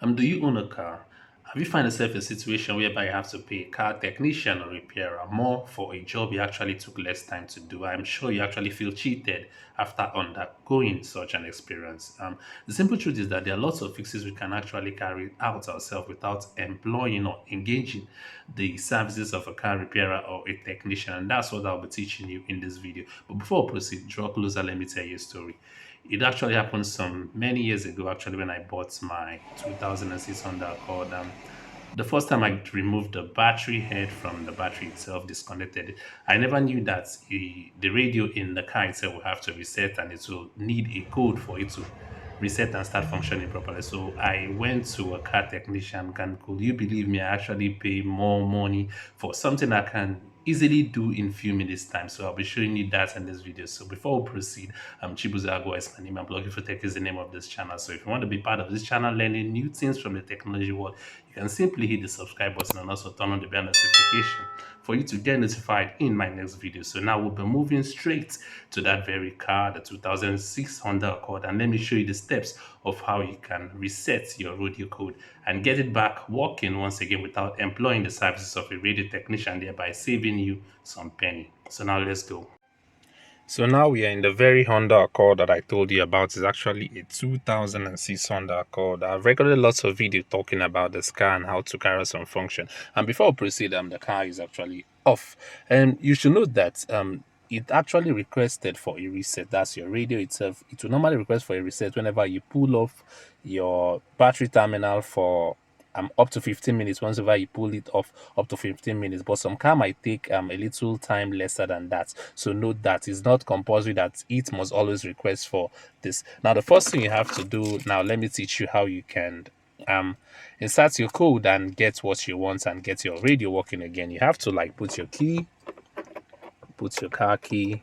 Do you own a car? Have you found yourself in a situation whereby you have to pay a car technician or repairer more for a job you actually took less time to do? I'm sure you actually feel cheated after undergoing such an experience. The simple truth is that there are lots of fixes we can actually carry out ourselves without employing or engaging the services of a car repairer or a technician. And that's what I'll be teaching you in this video. But before I proceed, draw closer, let me tell you a story. It actually happened some many years ago, actually, when I bought my 2006 Honda Accord. The first time I removed the battery head from the battery itself, disconnected it, I never knew that the radio in the car itself will have to reset and it will need a code for it to reset and start functioning properly. So I went to a car technician. And could you believe me? I actually pay more money for something I can easily do in few minutes time. So I'll be showing you that in this video. So before we proceed, Chibuzo Agua is my name. I'm blogging for tech is the name of this channel. So if you want to be part of this channel, learning new things from the technology world, you can simply hit the subscribe button and also turn on the bell notification for you to get notified in my next video. So now we'll be moving straight to that very car, the 2006 Honda Accord, and let me show you the steps of how you can reset your radio code and get it back working once again without employing the services of a radio technician, thereby saving you some penny. So now let's go. So now we are in the very Honda Accord that I told you about. It's actually a 2006 Honda Accord. I've recorded lots of video talking about this car and how to carry out some function. And before I proceed, the car is actually off. And you should note that it actually requested for a reset. That's your radio itself. It will normally request for a reset whenever you pull off your battery terminal for up to 15 minutes whenever you pull it off, up to 15 minutes, but some car might take a little time lesser than that. So note that it's not compulsory that it must always request for this. Now the first thing you have to do, now let me teach you how you can insert your code and get what you want and get your radio working again. You have to like put your key, put your car key.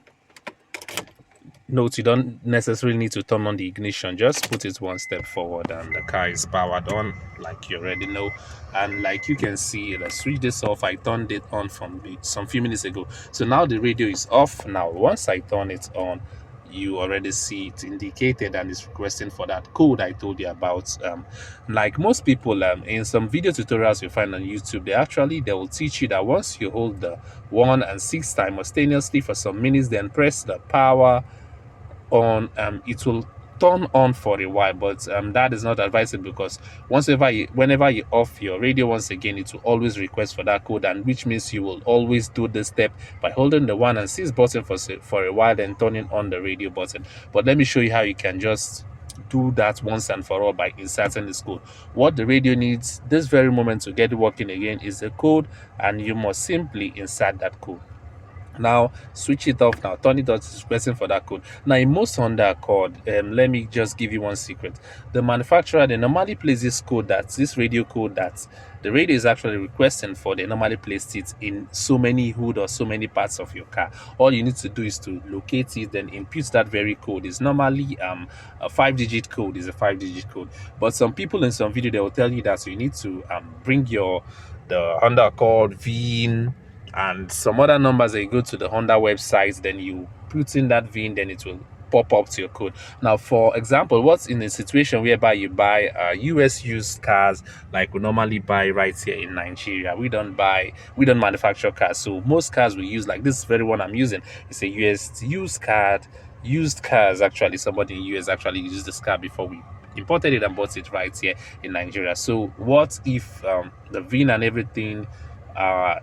Note, you don't necessarily need to turn on the ignition. Just put it one step forward and the car is powered on, like you already know. And like you can see, let's switch this off. I turned it on from some few minutes ago. So now the radio is off. Now once I turn it on, you already see it indicated and it's requesting for that code I told you about. Like most people, in some video tutorials you find on YouTube, they will teach you that once you hold the 1 and 6 simultaneously for some minutes, then press the power on, it will turn on for a while, but that is not advisable because whenever you off your radio once again, it will always request for that code, and which means you will always do this step by holding the 1 and 6 button for a while, then turning on the radio button. But let me show you how you can just do that once and for all by inserting this code. What the radio needs this very moment to get it working again is the code, and you must simply insert that code. Now switch it off. Now turn it on, to requesting for that code. Now in most Honda Accord, let me just give you one secret. The manufacturer, they normally place this code, that this radio code that the radio is actually requesting for, they normally place it in so many hood or so many parts of your car. All you need to do is to locate it, then input that very code. It's normally a 5-digit code. Is a 5-digit code, but some people in some video they will tell you that you need to bring the Honda Accord VIN and some other numbers. That you go to the Honda website, then you put in that VIN, then it will pop up to your code. Now for example, what's in a situation whereby you buy US used cars like we normally buy right here in Nigeria, we don't manufacture cars, so most cars we use, like this very one I'm using, it's a US used cars. Actually somebody in US actually used this car before we imported it and bought it right here in Nigeria. So what if the VIN and everything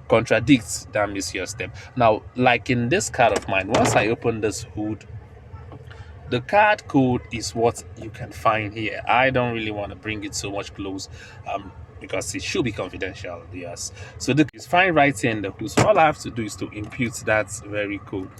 contradicts? That means your step. Now like in this card of mine, once I open this hood, the card code is what you can find here. I don't really want to bring it so much close because it should be confidential. Yes, so this is fine right here in the hood. So all I have to do is to impute that very code,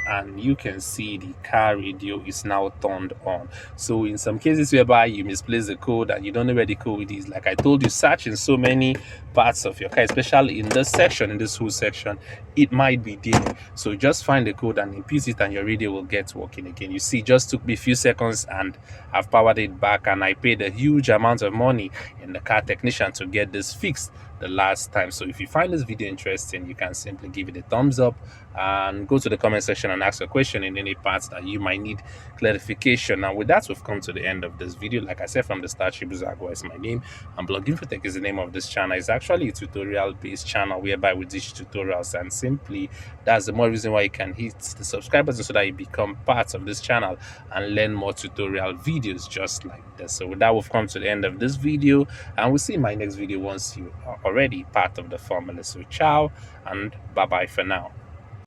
and you can see the car radio is now turned on. So in some cases whereby you misplace the code and you don't know where the code is, like I told you, search in so many parts of your car, especially in this section, in this whole section, it might be there. So just find the code and input it and your radio will get working again. You see, just took me a few seconds and I've powered it back, and I paid a huge amount of money in the car technician to get this fixed. the last time. So if you find this video interesting, you can simply give it a thumbs up and go to the comment section and ask a question in any parts that you might need clarification. Now, with that, we've come to the end of this video. Like I said from the start, Shibuzagwa is my name, and Blog Infotech is the name of this channel. It's actually a tutorial-based channel whereby we teach tutorials, and simply that's the more reason why you can hit the subscribe button so that you become part of this channel and learn more tutorial videos just like this. So with that, we've come to the end of this video, and we'll see in my next video once you are already part of the formula. So ciao and bye bye for now.